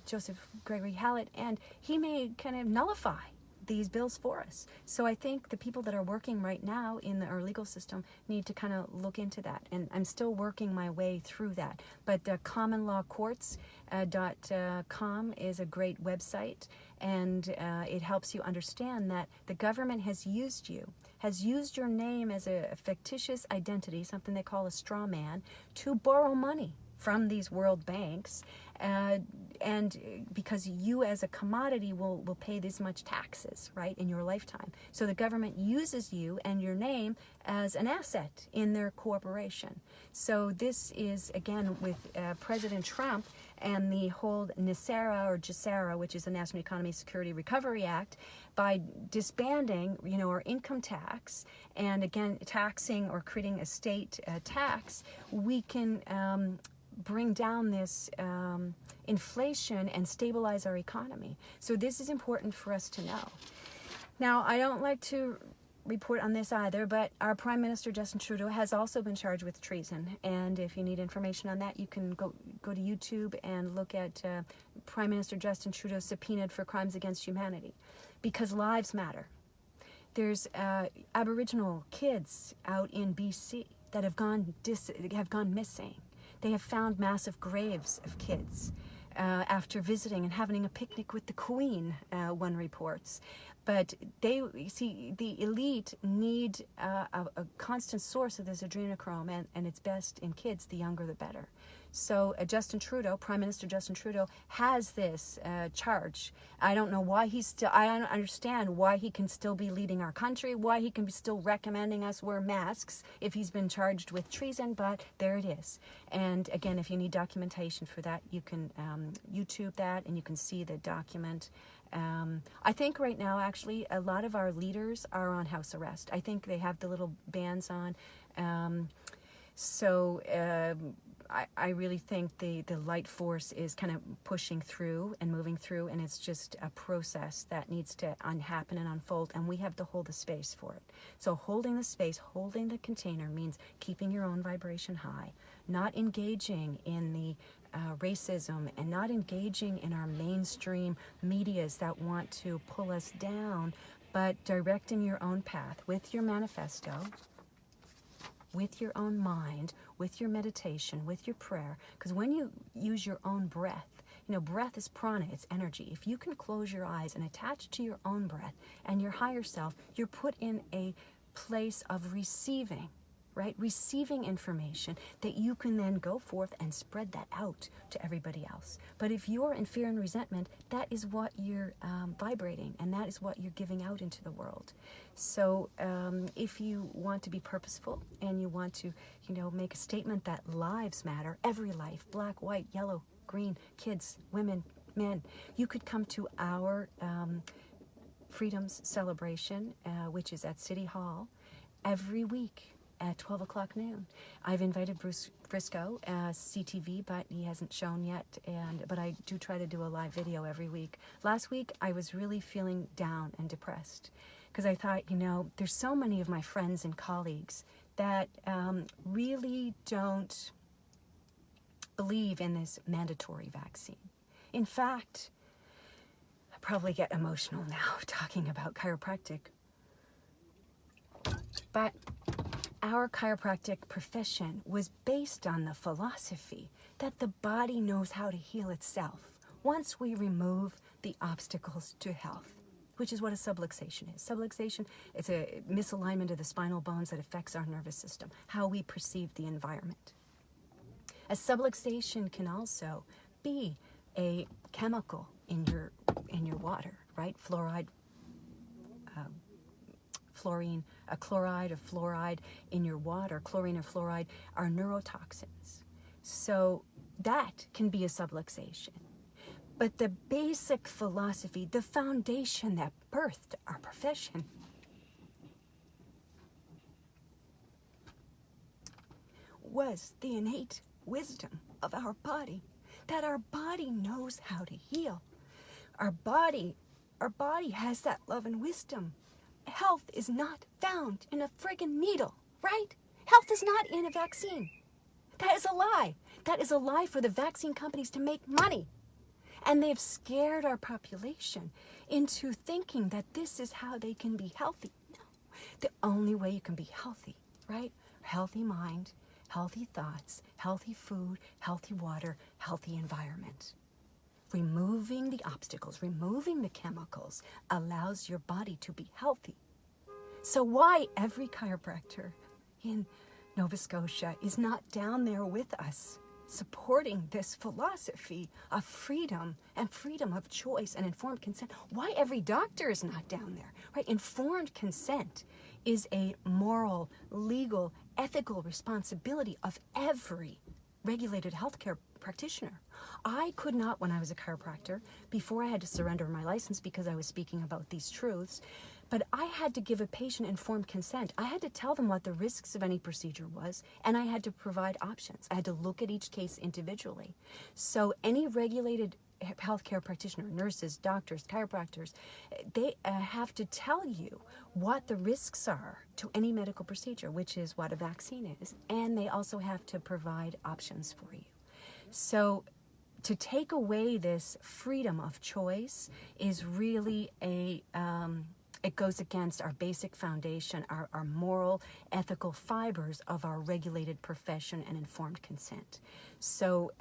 Joseph Gregory Hallett, and he may kind of nullify these bills for us. So I think the people that are working right now in our legal system need to kind of look into that. And I'm still working my way through that. But commonlawcourts.com is a great website, and it helps you understand that the government has used you, has used your name as a fictitious identity, something they call a straw man, to borrow money from these world banks, and because you as a commodity will pay this much taxes, right, in your lifetime. So the government uses you and your name as an asset in their cooperation. So this is, again, with President Trump and the whole NESARA or GESARA, which is the National Economy Security Recovery Act, by disbanding, our income tax, and again, taxing or creating a state tax, we can bring down this inflation and stabilize our economy. So this is important for us to know. Now, I don't like to report on this either, but our Prime Minister Justin Trudeau has also been charged with treason. And if you need information on that, you can go to YouTube and look at Prime Minister Justin Trudeau subpoenaed for crimes against humanity, because lives matter. There's Aboriginal kids out in BC that have gone missing. They have found massive graves of kids after visiting and having a picnic with the Queen, one reports. But the elite need a constant source of this adrenochrome, and it's best in kids, the younger the better. So Justin Trudeau, Prime Minister Justin Trudeau, has this charge. I don't know why I don't understand why he can still be leading our country, why he can be still recommending us wear masks if he's been charged with treason, but there it is. And again, if you need documentation for that, you can YouTube that and you can see the document. I think right now, actually, a lot of our leaders are on house arrest. I think they have the little bands on. I really think the light force is kind of pushing through and moving through, and it's just a process that needs to happen and unfold, and we have to hold the space for it. So holding the space, holding the container means keeping your own vibration high, not engaging in the racism, and not engaging in our mainstream medias that want to pull us down, but directing your own path with your manifesto, with your own mind, with your meditation, with your prayer. Because when you use your own breath, breath is prana, it's energy. If you can close your eyes and attach to your own breath and your higher self, you're put in a place of receiving, right? Receiving information that you can then go forth and spread that out to everybody else. But if you're in fear and resentment, that is what you're vibrating, and that is what you're giving out into the world. So if you want to be purposeful and you want to, make a statement that lives matter, every life, black, white, yellow, green, kids, women, men, you could come to our Freedoms Celebration, which is at City Hall, every week at 12 o'clock noon. I've invited Bruce Frisco, CTV, but he hasn't shown yet. But I do try to do a live video every week. Last week, I was really feeling down and depressed because I thought, there's so many of my friends and colleagues that really don't believe in this mandatory vaccine. In fact, I probably get emotional now talking about chiropractic. But our chiropractic profession was based on the philosophy that the body knows how to heal itself once we remove the obstacles to health, which is what a subluxation is. Subluxation is a misalignment of the spinal bones that affects our nervous system, how we perceive the environment. A subluxation can also be a chemical in your water, right? Fluoride, fluorine, a chloride or fluoride in your water, chlorine or fluoride, are neurotoxins. So that can be a subluxation. But the basic philosophy, the foundation that birthed our profession, was the innate wisdom of our body, that our body knows how to heal. Our body has that love and wisdom. Health is not found in a friggin' needle, right? Health is not in a vaccine. That is a lie. That is a lie for the vaccine companies to make money. And they've scared our population into thinking that this is how they can be healthy. No, the only way you can be healthy, right? Healthy mind, healthy thoughts, healthy food, healthy water, healthy environment. Removing the obstacles, removing the chemicals allows your body to be healthy. So why every chiropractor in Nova Scotia is not down there with us, supporting this philosophy of freedom and freedom of choice and informed consent? Why every doctor is not down there, right? Informed consent is a moral, legal, ethical responsibility of every regulated healthcare practitioner. I could not, when I was a chiropractor, before I had to surrender my license because I was speaking about these truths, but I had to give a patient informed consent. I had to tell them what the risks of any procedure was, and I had to provide options. I had to look at each case individually. So any regulated healthcare practitioner, nurses, doctors, chiropractors, they have to tell you what the risks are to any medical procedure, which is what a vaccine is, and they also have to provide options for you. So to take away this freedom of choice is really it goes against our basic foundation, our moral, ethical fibers of our regulated profession and informed consent. So,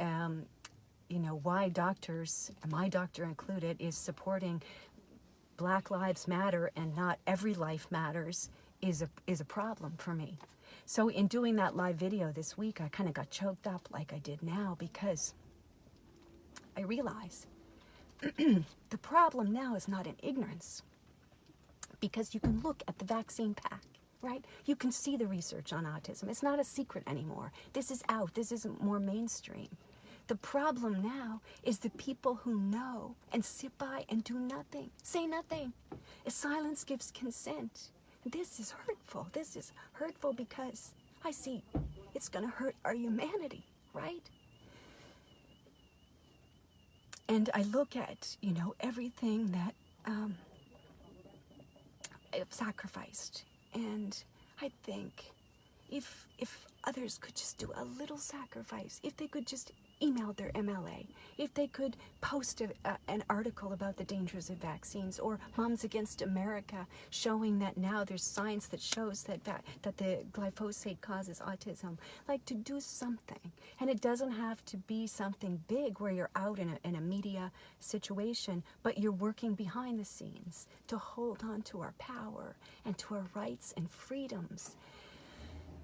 you know, why doctors, my doctor included, is supporting Black Lives Matter and not every life matters is a problem for me. So in doing that live video this week, I kind of got choked up like I did now, because I realize the problem now is not in ignorance, because you can look at the vaccine pack, right? You can see the research on autism. It's not a secret anymore. This is out. This is more mainstream. The problem now is the people who know and sit by and do nothing, say nothing. Silence gives consent. This is hurtful. This is hurtful because I see it's going to hurt our humanity, right? And I look at, you know, everything that I've sacrificed, and I think if others could just do a little sacrifice, if they could just email their MLA, if they could post an article about the dangers of vaccines, or Moms Against America showing that now there's science that shows that the glyphosate causes autism, like to do something. And it doesn't have to be something big where you're out in a media situation, but you're working behind the scenes to hold on to our power and to our rights and freedoms.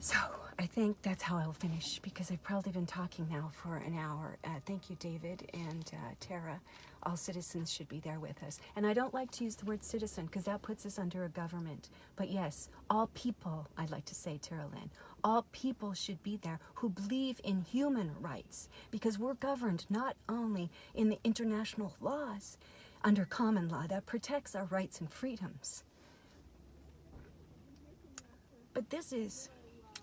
So I think that's how I'll finish, because I've probably been talking now for an hour. Thank you, David and Tara. All citizens should be there with us. And I don't like to use the word citizen because that puts us under a government. But yes, all people, I'd like to say, Tara Lynn, all people should be there who believe in human rights, because we're governed not only in the international laws, under common law that protects our rights and freedoms, but this is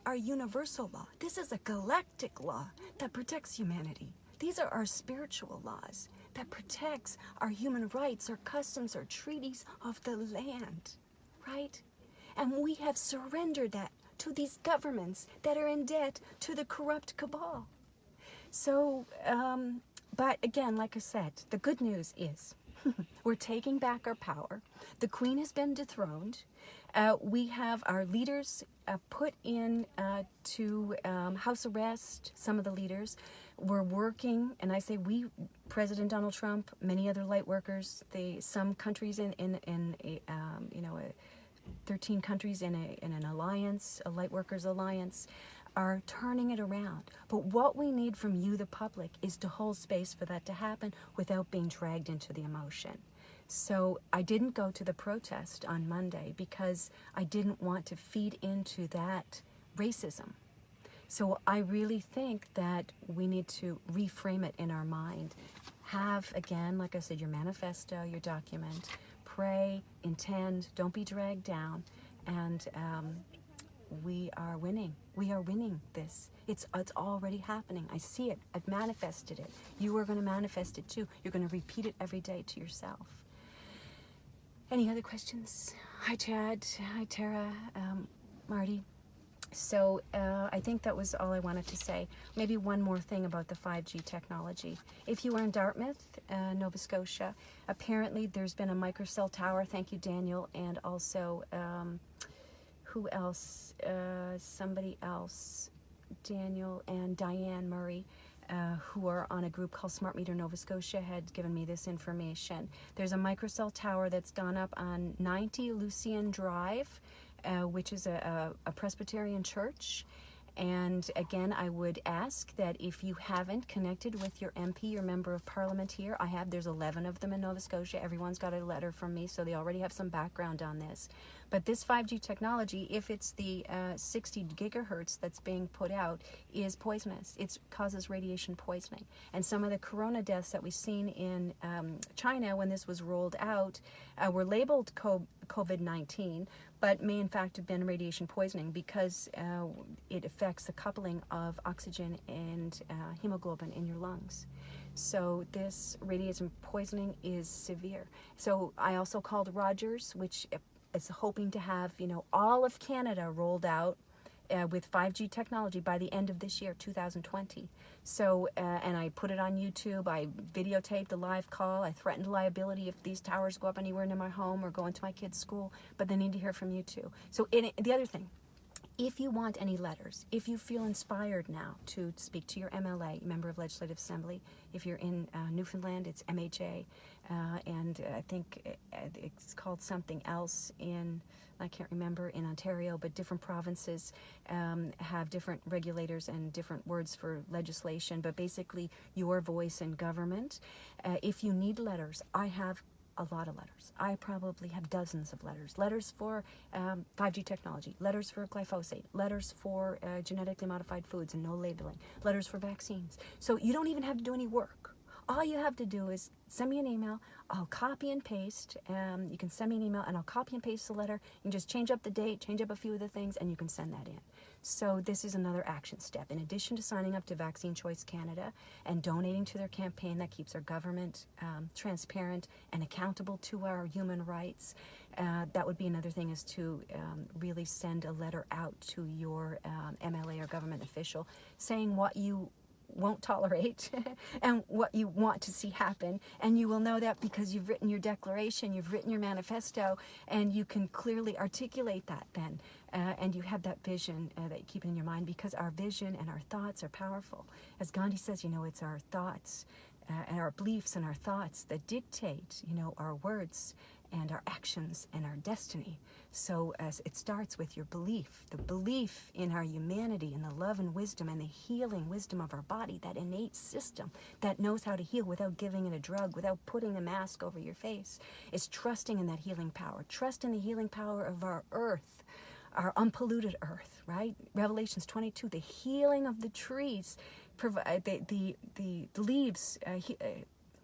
our universal law. This is a galactic law that protects humanity. These are our spiritual laws that protects our human rights, our customs, our treaties of the land, right? And we have surrendered that to these governments that are in debt to the corrupt cabal. So, but again, like I said, the good news is we're taking back our power. The Queen has been dethroned. We have our leaders put in to house arrest, some of the leaders. We're working, and I say we, President Donald Trump, many other light workers, some countries in 13 countries in an alliance, a light workers alliance, are turning it around. But what we need from you, the public, is to hold space for that to happen without being dragged into the emotion. So I didn't go to the protest on Monday because I didn't want to feed into that racism. So I really think that we need to reframe it in our mind. Have, again, like I said, your manifesto, your document, pray, intend, don't be dragged down, and we are winning. We are winning this. It's already happening. I see it. I've manifested it. You are going to manifest it too. You're going to repeat it every day to yourself. Any other questions? Hi, Chad. Hi, Tara. Marty. So I think that was all I wanted to say. Maybe one more thing about the 5G technology. If you are in Dartmouth, Nova Scotia, apparently there's been a microcell tower. Thank you, Daniel. And also, who else? Somebody else. Daniel and Diane Murray, who are on a group called Smart Meter Nova Scotia, had given me this information. There's a microcell tower that's gone up on 90 Lucian Drive, which is a Presbyterian church. And again, I would ask that if you haven't connected with your MP, your member of parliament here, there's 11 of them in Nova Scotia. Everyone's got a letter from me, so they already have some background on this. But this 5G technology, if it's the 60 gigahertz that's being put out, is poisonous. It causes radiation poisoning. And some of the corona deaths that we've seen in China when this was rolled out were labeled COVID-19, but may in fact have been radiation poisoning because it affects the coupling of oxygen and hemoglobin in your lungs. So this radiation poisoning is severe. So I also called Rogers, which is hoping to have, all of Canada rolled out with 5G technology by the end of this year, 2020. So, and I put it on YouTube. I videotaped the live call. I threatened liability if these towers go up anywhere near my home or go into my kids' school, but they need to hear from you too. So the other thing, if you want any letters, if you feel inspired now to speak to your MLA, Member of Legislative Assembly, if you're in Newfoundland, it's MHA, and I think it's called something else in, I can't remember, in Ontario, but different provinces have different regulators and different words for legislation, but basically your voice in government. If you need letters, I have a lot of letters. I probably have dozens of letters. Letters for 5G technology, letters for glyphosate, letters for genetically modified foods and no labeling, letters for vaccines. So you don't even have to do any work. All you have to do is send me an email. I'll copy and paste. You can send me an email and I'll copy and paste the letter. You can just change up the date, change up a few of the things, and you can send that in. So this is another action step. In addition to signing up to Vaccine Choice Canada and donating to their campaign that keeps our government transparent and accountable to our human rights, that would be another thing, is to really send a letter out to your MLA or government official saying what you won't tolerate and what you want to see happen, and you will know that because you've written your declaration, you've written your manifesto, and you can clearly articulate that then, and you have that vision that you keep in your mind, because our vision and our thoughts are powerful. As Gandhi says, it's our thoughts and our beliefs and our thoughts that dictate, our words and our actions and our destiny. So as it starts with your belief, the belief in our humanity and the love and wisdom and the healing wisdom of our body, that innate system that knows how to heal without giving it a drug, without putting a mask over your face, is trusting in that healing power. Trust in the healing power of our earth, our unpolluted earth, right? Revelations 22, the healing of the trees, provide the leaves,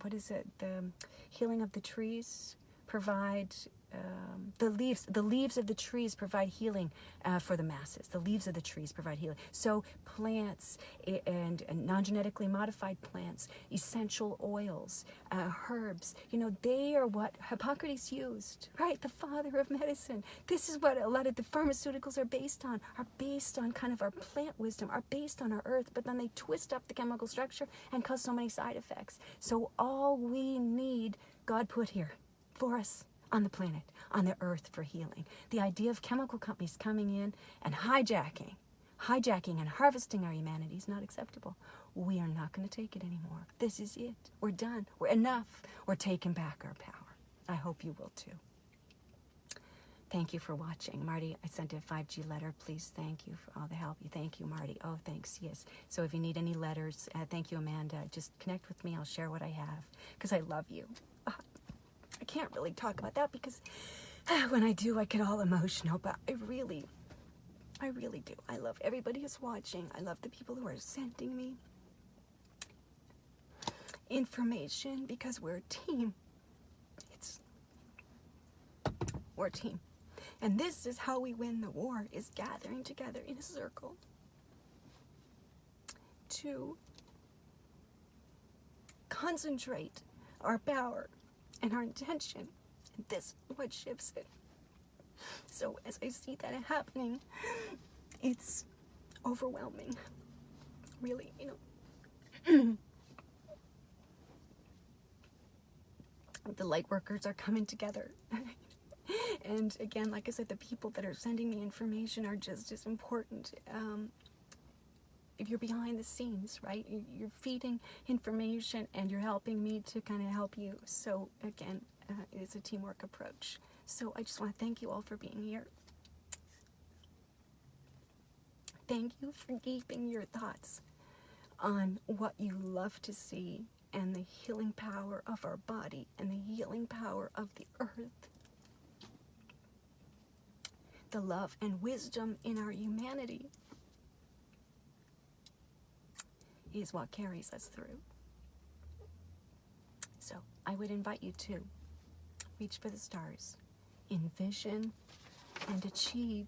what is it? The healing of the trees provide the leaves of the trees provide healing for the masses. The leaves of the trees provide healing. So plants and non-genetically modified plants, essential oils, herbs, they are what Hippocrates used, right? The father of medicine. This is what a lot of the pharmaceuticals are based on kind of our plant wisdom, are based on our earth, but then they twist up the chemical structure and cause so many side effects. So all we need, God put here for us on the planet, on the earth, for healing. The idea of chemical companies coming in and hijacking and harvesting our humanity is not acceptable. We are not going to take it anymore. This is it. We're done. We're enough. We're taking back our power. I hope you will too. Thank you for watching. Marty, I sent a 5G letter. Please, thank you for all the help. Thank you, Marty. Oh, thanks. Yes. So if you need any letters, thank you, Amanda. Just connect with me. I'll share what I have, because I love you. I can't really talk about that because when I do, I get all emotional, but I really do. I love everybody who's watching. I love the people who are sending me information, because we're a team. We're a team. And this is how we win the war, is gathering together in a circle to concentrate our power and our intention. And this is what shifts it. So as I see that happening, it's overwhelming. Really, the light workers are coming together. And again, like I said, the people that are sending me information are just as important. If you're behind the scenes, right? You're feeding information and you're helping me to kind of help you. So again, it's a teamwork approach. So I just want to thank you all for being here. Thank you for keeping your thoughts on what you love to see, and the healing power of our body and the healing power of the earth. The love and wisdom in our humanity is what carries us through. So I would invite you to reach for the stars, envision and achieve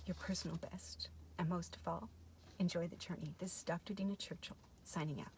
your personal best. And most of all, enjoy the journey. This is Dr. Dina Churchill signing out.